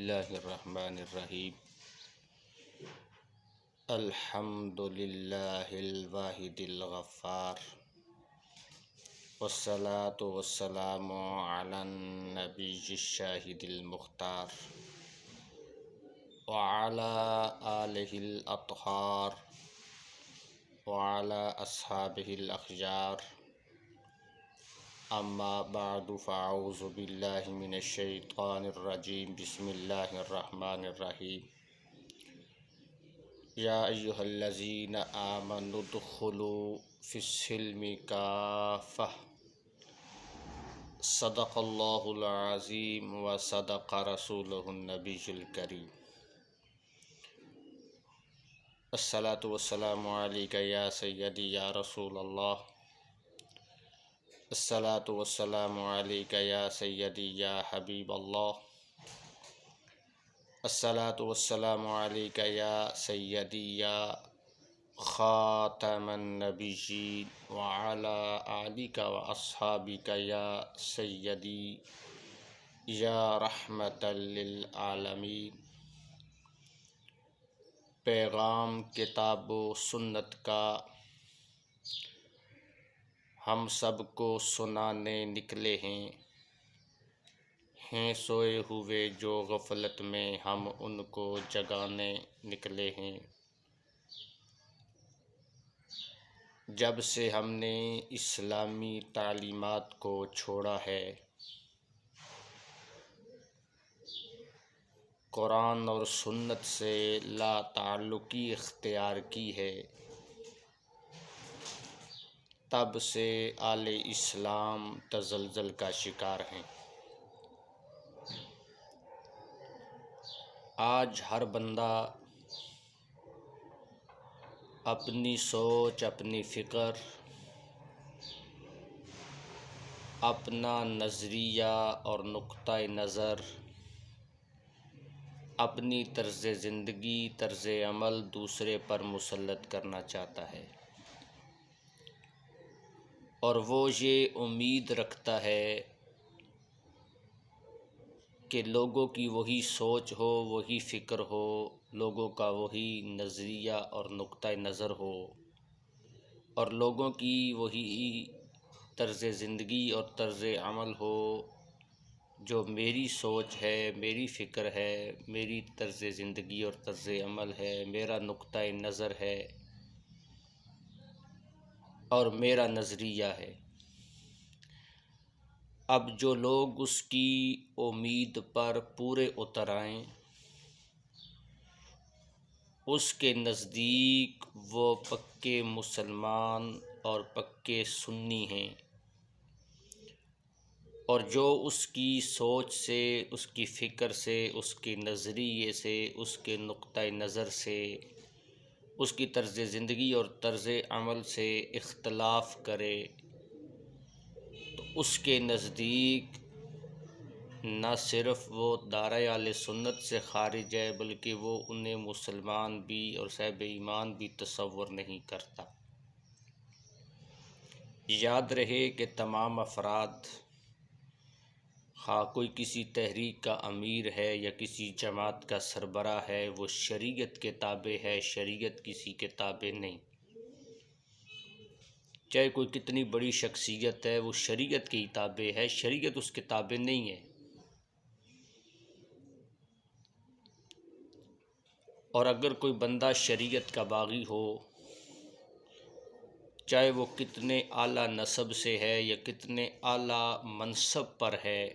اللہ الرحمن الرحیم الحمد للہ الواحد الغفار والصلاة والسلام علی النبی الشاہد المختار وعلی آلہ الاطہار وعلی اصحابہ الاخیار اما بعد فاعوذ باللہ من الشیطان الرجیم بسم اللہ الرحمن الرحیم یا ایہا الذین آمنوا ادخلوا فی السلم کافہ صدق اللہ العظیم و صدق رسولہ النبی الکریم الصلاۃ والسلام علیک یا سیدی یا رسول اللہ الصلاۃ والسلام علیک یا سیدی یا حبیب اللہ الصلاۃ والسلام علیک یا سیدی یا خاتم النبیین وعلی آلک و اصحابک یا سیدی یا رحمت للعالمین۔ پیغام کتاب و سنت کا ہم سب کو سنانے نکلے ہیں سوئے ہوئے جو غفلت میں ہم ان کو جگانے نکلے ہیں۔ جب سے ہم نے اسلامی تعلیمات کو چھوڑا ہے، قرآن اور سنت سے لا تعلقی اختیار کی ہے، تب سے آل اسلام تزلزل کا شکار ہیں۔ آج ہر بندہ اپنی سوچ، اپنی فکر، اپنا نظریہ اور نقطہ نظر، اپنی طرز زندگی، طرز عمل دوسرے پر مسلط کرنا چاہتا ہے، اور وہ یہ امید رکھتا ہے کہ لوگوں کی وہی سوچ ہو، وہی فکر ہو، لوگوں کا وہی نظریہ اور نقطہ نظر ہو، اور لوگوں کی وہی طرز زندگی اور طرز عمل ہو جو میری سوچ ہے، میری فکر ہے، میری طرز زندگی اور طرز عمل ہے، میرا نقطہ نظر ہے اور میرا نظریہ ہے۔ اب جو لوگ اس کی امید پر پورے اتر آئیں، اس کے نزدیک وہ پکے مسلمان اور پکے سنی ہیں، اور جو اس کی سوچ سے، اس کی فکر سے، اس کے نظریے سے، اس کے نقطہ نظر سے، اس کی طرز زندگی اور طرز عمل سے اختلاف کرے تو اس کے نزدیک نہ صرف وہ دائرۂ اہل سنت سے خارج ہے، بلکہ وہ انہیں مسلمان بھی اور صاحب ایمان بھی تصور نہیں کرتا۔ یاد رہے کہ تمام افراد، خواہ کوئی کسی تحریک کا امیر ہے یا کسی جماعت کا سربراہ ہے، وہ شریعت کے تابع ہے، شریعت کسی کے تابع نہیں۔ چاہے کوئی کتنی بڑی شخصیت ہے، وہ شریعت کی تابع ہے، شریعت اس کے تابع نہیں ہے۔ اور اگر کوئی بندہ شریعت کا باغی ہو، چاہے وہ کتنے اعلیٰ نسب سے ہے یا کتنے اعلیٰ منصب پر ہے،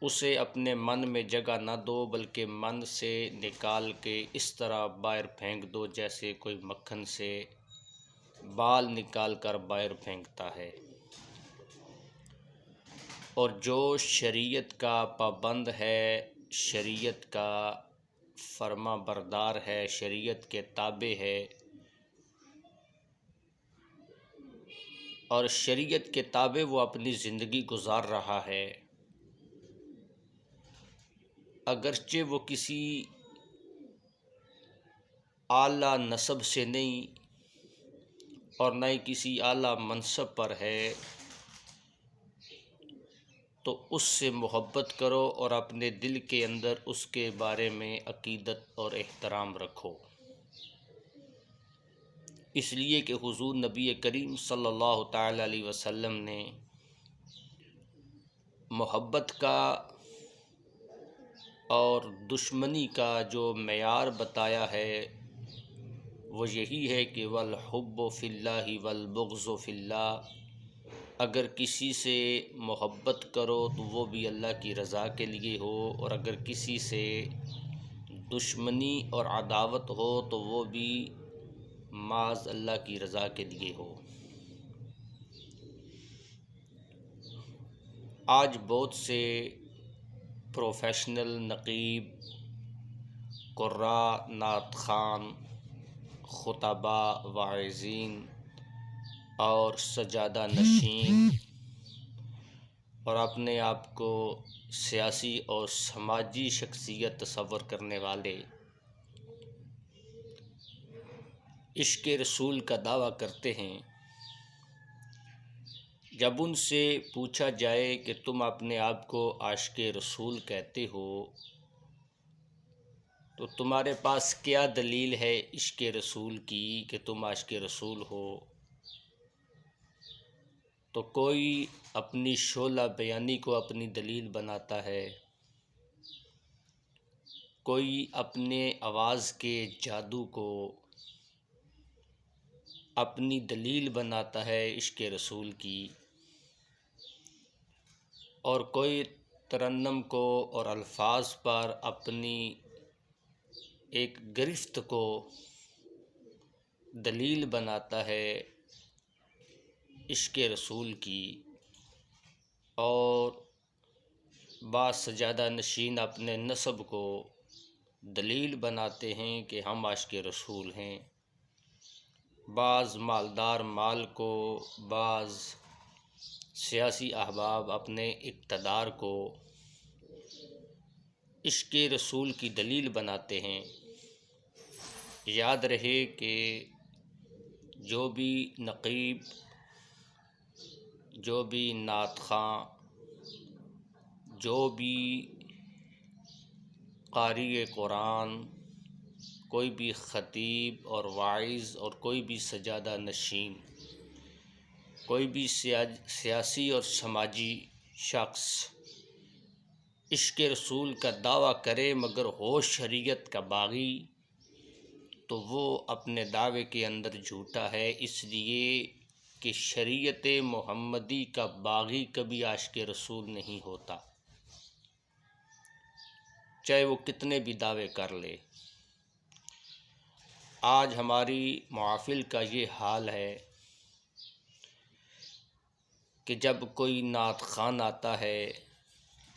اسے اپنے من میں جگہ نہ دو، بلکہ من سے نکال کے اس طرح باہر پھینک دو جیسے کوئی مکھن سے بال نکال کر باہر پھینکتا ہے۔ اور جو شریعت کا پابند ہے، شریعت کا فرما بردار ہے، شریعت کے تابع ہے، اور شریعت کے تابع وہ اپنی زندگی گزار رہا ہے، اگرچہ وہ کسی اعلیٰ نسب سے نہیں اور نہ ہی کسی اعلیٰ منصب پر ہے، تو اس سے محبت کرو اور اپنے دل کے اندر اس کے بارے میں عقیدت اور احترام رکھو۔ اس لیے کہ حضور نبی کریم صلی اللہ تعالی علیہ وسلم نے محبت کا اور دشمنی کا جو معیار بتایا ہے وہ یہی ہے کہ والحب فی اللہ والبغض فی اللہ، اگر کسی سے محبت کرو تو وہ بھی اللہ کی رضا کے لیے ہو، اور اگر کسی سے دشمنی اور عداوت ہو تو وہ بھی معاذ اللہ کی رضا کے لیے ہو۔ آج بہت سے پروفیشنل نقیب، قراء، نعت خوان، خطبا، واعظین اور سجادہ نشین اور اپنے آپ کو سیاسی اور سماجی شخصیت تصور کرنے والے عشق رسول کا دعویٰ کرتے ہیں۔ جب ان سے پوچھا جائے کہ تم اپنے آپ کو عاشق رسول کہتے ہو تو تمہارے پاس کیا دلیل ہے عشق رسول کی کہ تم عاشق رسول ہو، تو کوئی اپنی شعلہ بیانی کو اپنی دلیل بناتا ہے، کوئی اپنے آواز کے جادو کو اپنی دلیل بناتا ہے عشق رسول کی، اور کوئی ترنم کو اور الفاظ پر اپنی ایک گرفت کو دلیل بناتا ہے عشق رسول کی، اور بعض سجادہ نشین اپنے نسب کو دلیل بناتے ہیں کہ ہم عاشق رسول ہیں، بعض مالدار مال کو، بعض سیاسی احباب اپنے اقتدار کو عشق رسول کی دلیل بناتے ہیں۔ یاد رہے کہ جو بھی نقیب، جو بھی نعت خواں، جو بھی قاری قرآن، کوئی بھی خطیب اور واعظ اور کوئی بھی سجادہ نشین، کوئی بھی سیاسی اور سماجی شخص عشق رسول کا دعویٰ کرے مگر ہو شریعت کا باغی، تو وہ اپنے دعوے کے اندر جھوٹا ہے، اس لیے کہ شریعت محمدی کا باغی کبھی عاشق رسول نہیں ہوتا، چاہے وہ کتنے بھی دعوے کر لے۔ آج ہماری محافل کا یہ حال ہے کہ جب کوئی نعت خوان آتا ہے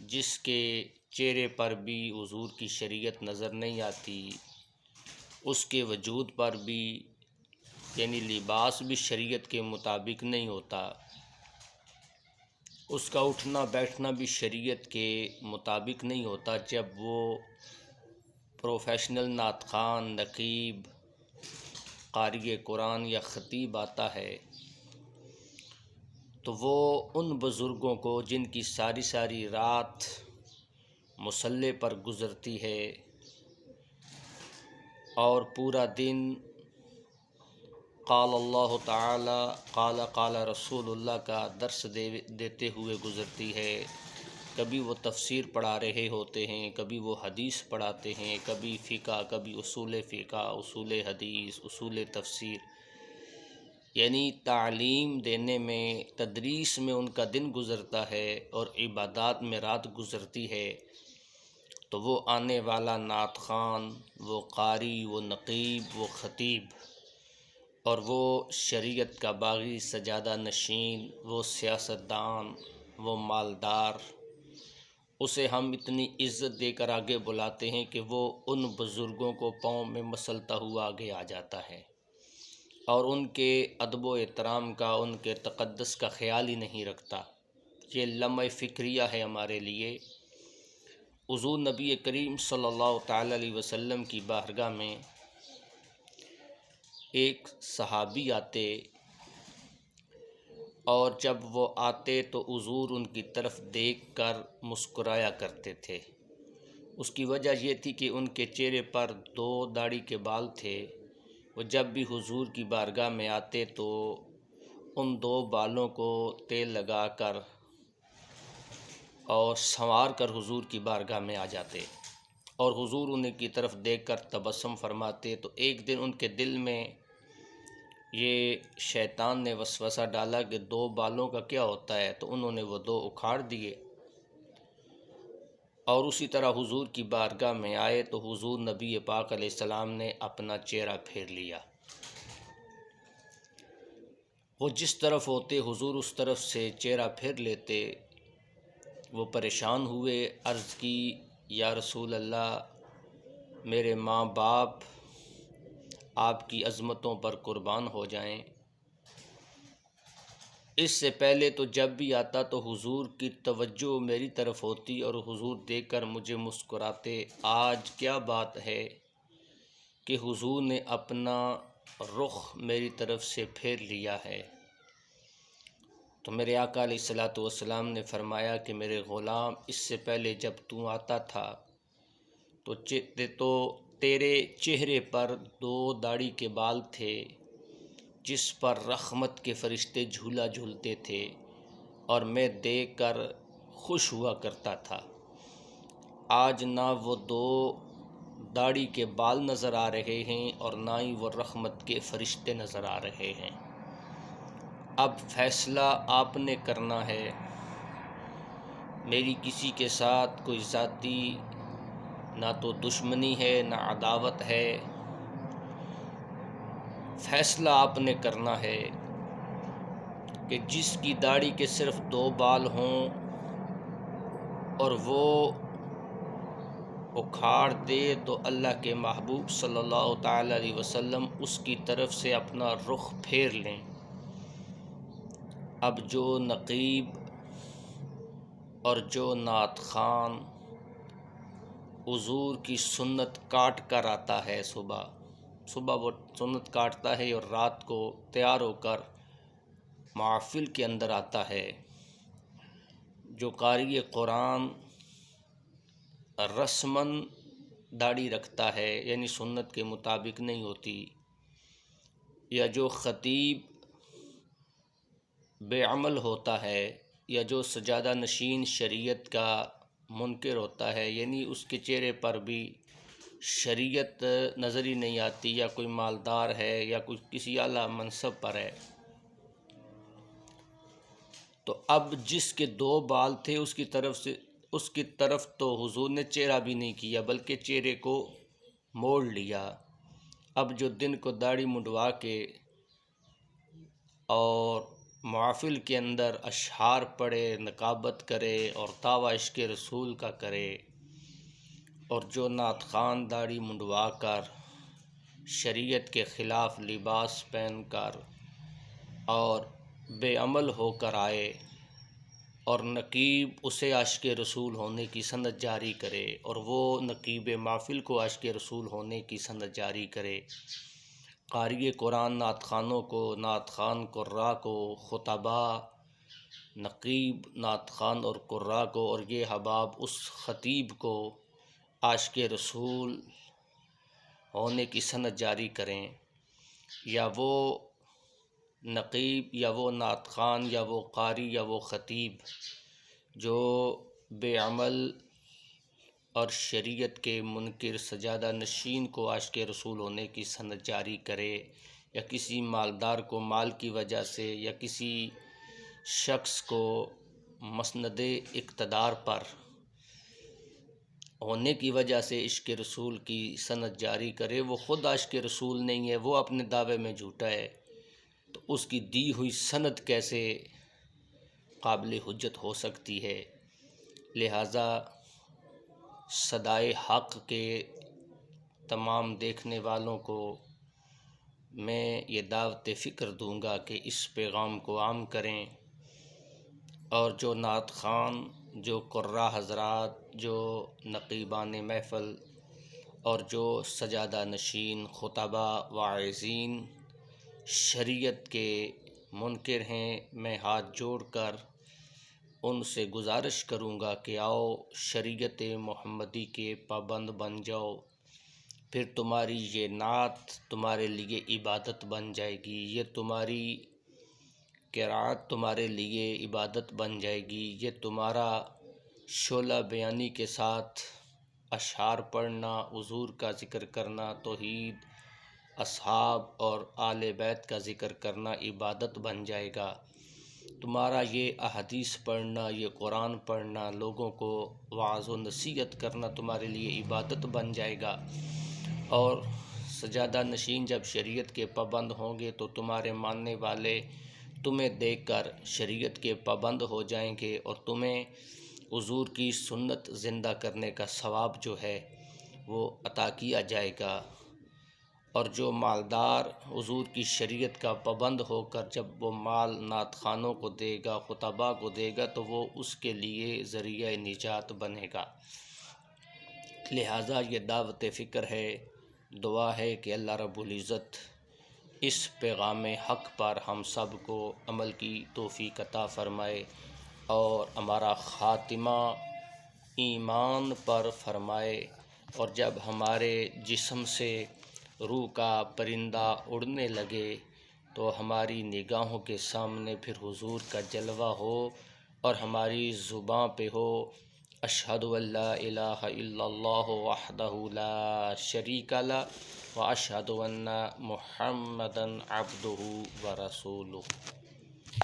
جس کے چہرے پر بھی حضور کی شریعت نظر نہیں آتی، اس کے وجود پر بھی یعنی لباس بھی شریعت کے مطابق نہیں ہوتا، اس کا اٹھنا بیٹھنا بھی شریعت کے مطابق نہیں ہوتا، جب وہ پروفیشنل نعت خوان، نقیب، قاری قرآن یا خطیب آتا ہے تو وہ ان بزرگوں کو جن کی ساری ساری رات مصلی پر گزرتی ہے اور پورا دن قال اللہ تعالی قال رسول اللہ کا درس دیتے ہوئے گزرتی ہے، کبھی وہ تفسیر پڑھا رہے ہوتے ہیں، کبھی وہ حدیث پڑھاتے ہیں، کبھی فقہ، کبھی اصول فقہ، اصول حدیث، اصول تفسیر، یعنی تعلیم دینے میں، تدریس میں ان کا دن گزرتا ہے اور عبادات میں رات گزرتی ہے، تو وہ آنے والا نعت خوان، وہ قاری، وہ نقیب، وہ خطیب اور وہ شریعت کا باغی، سجادہ نشین، وہ سیاستدان، وہ مالدار، اسے ہم اتنی عزت دے کر آگے بلاتے ہیں کہ وہ ان بزرگوں کو پاؤں میں مسلتا ہوا آگے آ جاتا ہے اور ان کے ادب و احترام کا، ان کے تقدس کا خیال ہی نہیں رکھتا۔ یہ لمحہ فکریہ ہے ہمارے لیے۔ حضور نبی کریم صلی اللہ تعالی علیہ وسلم کی بارگاہ میں ایک صحابی آتے اور جب وہ آتے تو حضور ان کی طرف دیکھ کر مسکرایا کرتے تھے۔ اس کی وجہ یہ تھی کہ ان کے چہرے پر 2 داڑھی کے بال تھے۔ وہ جب بھی حضور کی بارگاہ میں آتے تو ان 2 بالوں کو تیل لگا کر اور سنوار کر حضور کی بارگاہ میں آ جاتے، اور حضور ان کی طرف دیکھ کر تبسم فرماتے۔ تو ایک دن ان کے دل میں یہ شیطان نے وسوسہ ڈالا کہ 2 بالوں کا کیا ہوتا ہے، تو انہوں نے وہ 2 اکھاڑ دیے، اور اسی طرح حضور کی بارگاہ میں آئے تو حضور نبی پاک علیہ السلام نے اپنا چہرہ پھیر لیا۔ وہ جس طرف ہوتے حضور اس طرف سے چہرہ پھیر لیتے۔ وہ پریشان ہوئے، عرض کی یا رسول اللہ، میرے ماں باپ آپ کی عظمتوں پر قربان ہو جائیں۔ اس سے پہلے تو جب بھی آتا تو حضور کی توجہ میری طرف ہوتی اور حضور دیکھ کر مجھے مسکراتے۔ آج کیا بات ہے کہ حضور نے اپنا رخ میری طرف سے پھیر لیا ہے؟ تو میرے آقا علیہ الصلوۃ والسلام نے فرمایا کہ میرے غلام، اس سے پہلے جب تو آتا تھا تو تیرے چہرے پر 2 داڑھی کے بال تھے جس پر رحمت کے فرشتے جھولا جھولتے تھے، اور میں دیکھ کر خوش ہوا کرتا تھا۔ آج نہ وہ 2 داڑھی کے بال نظر آ رہے ہیں اور نہ ہی وہ رحمت کے فرشتے نظر آ رہے ہیں۔ اب فیصلہ آپ نے کرنا ہے۔ میری کسی کے ساتھ کوئی ذاتی نہ تو دشمنی ہے نہ عداوت ہے۔ فیصلہ آپ نے کرنا ہے کہ جس کی داڑھی کے صرف 2 بال ہوں اور وہ اکھاڑ دے تو اللہ کے محبوب صلی اللہ تعالی علیہ وسلم اس کی طرف سے اپنا رخ پھیر لیں۔ اب جو نقیب اور جو نعت خوان حضور کی سنت کاٹ کر آتا ہے، صبح وہ سنت کاٹتا ہے اور رات کو تیار ہو کر محفل کے اندر آتا ہے، جو قاری قرآن رسماً داڑھی رکھتا ہے، یعنی سنت کے مطابق نہیں ہوتی، یا جو خطیب بے عمل ہوتا ہے، یا جو سجادہ نشین شریعت کا منکر ہوتا ہے، یعنی اس کے چہرے پر بھی شریعت نظر ہی نہیں آتی، یا کوئی مالدار ہے یا کوئی کسی اعلیٰ منصب پر ہے، تو اب جس کے 2 بال تھے اس کی طرف تو حضور نے چہرہ بھی نہیں کیا بلکہ چہرے کو موڑ لیا۔ اب جو دن کو داڑھی منڈوا کے اور محفل کے اندر اشعار پڑھے، نقابت کرے اور دعویٰ عشق رسول کا کرے، اور جو نعت خوان داڑھی منڈوا کر شریعت کے خلاف لباس پہن کر اور بے عمل ہو کر آئے اور نقیب اسے عاشق رسول ہونے کی سند جاری کرے، اور وہ نقیب محفل کو عاشق رسول ہونے کی سند جاری کرے، قاری قرآن نعت خوانوں کو، نعت خوان قراء کو، خطبا، نقیب نعت خوان اور قراء کو، اور یہ حباب اس خطیب کو عاشق رسول ہونے کی سند جاری کریں، یا وہ نقیب یا وہ نعت خوان یا وہ قاری یا وہ خطیب جو بے عمل اور شریعت کے منکر سجادہ نشین کو عاشق رسول ہونے کی سند جاری کرے، یا کسی مالدار کو مال کی وجہ سے یا کسی شخص کو مسند اقتدار پر ہونے کی وجہ سے عشق رسول کی سند جاری کرے، وہ خود عاشق رسول نہیں ہے، وہ اپنے دعوے میں جھوٹا ہے، تو اس کی دی ہوئی سند کیسے قابل حجت ہو سکتی ہے؟ لہٰذا صدائے حق کے تمام دیکھنے والوں کو میں یہ دعوت فکر دوں گا کہ اس پیغام کو عام کریں، اور جو نعت خوان، جو قراء حضرات، جو نقیبان محفل اور جو سجادہ نشین خطبا واعظین شریعت کے منکر ہیں، میں ہاتھ جوڑ کر ان سے گزارش کروں گا کہ آؤ شریعت محمدی کے پابند بن جاؤ، پھر تمہاری یہ نعت تمہارے لیے عبادت بن جائے گی، یہ تمہاری قرات تمہارے لیے عبادت بن جائے گی، یہ تمہارا شعلہ بیانی کے ساتھ اشعار پڑھنا، حضور کا ذکر کرنا، توحید، اصحاب اور آل بیت کا ذکر کرنا عبادت بن جائے گا، تمہارا یہ احادیث پڑھنا، یہ قرآن پڑھنا، لوگوں کو وعظ و نصیحت کرنا تمہارے لیے عبادت بن جائے گا، اور سجادہ نشین جب شریعت کے پابند ہوں گے تو تمہارے ماننے والے تمہیں دیکھ کر شریعت کے پابند ہو جائیں گے، اور تمہیں حضور کی سنت زندہ کرنے کا ثواب جو ہے وہ عطا کیا جائے گا۔ اور جو مالدار حضور کی شریعت کا پابند ہو کر جب وہ مال نعت خوانوں کو دے گا، خطباء کو دے گا، تو وہ اس کے لیے ذریعہ نجات بنے گا۔ لہٰذا یہ دعوت فکر ہے، دعا ہے کہ اللہ رب العزت اس پیغام حق پر ہم سب کو عمل کی توفیق عطا فرمائے، اور ہمارا خاتمہ ایمان پر فرمائے، اور جب ہمارے جسم سے روح کا پرندہ اڑنے لگے تو ہماری نگاہوں کے سامنے پھر حضور کا جلوہ ہو، اور ہماری زباں پہ ہو اشہد ان لا الہ الا اللہ وحدہ لا شریک لہ واشہد ان محمدا عبدہ ورسولہ۔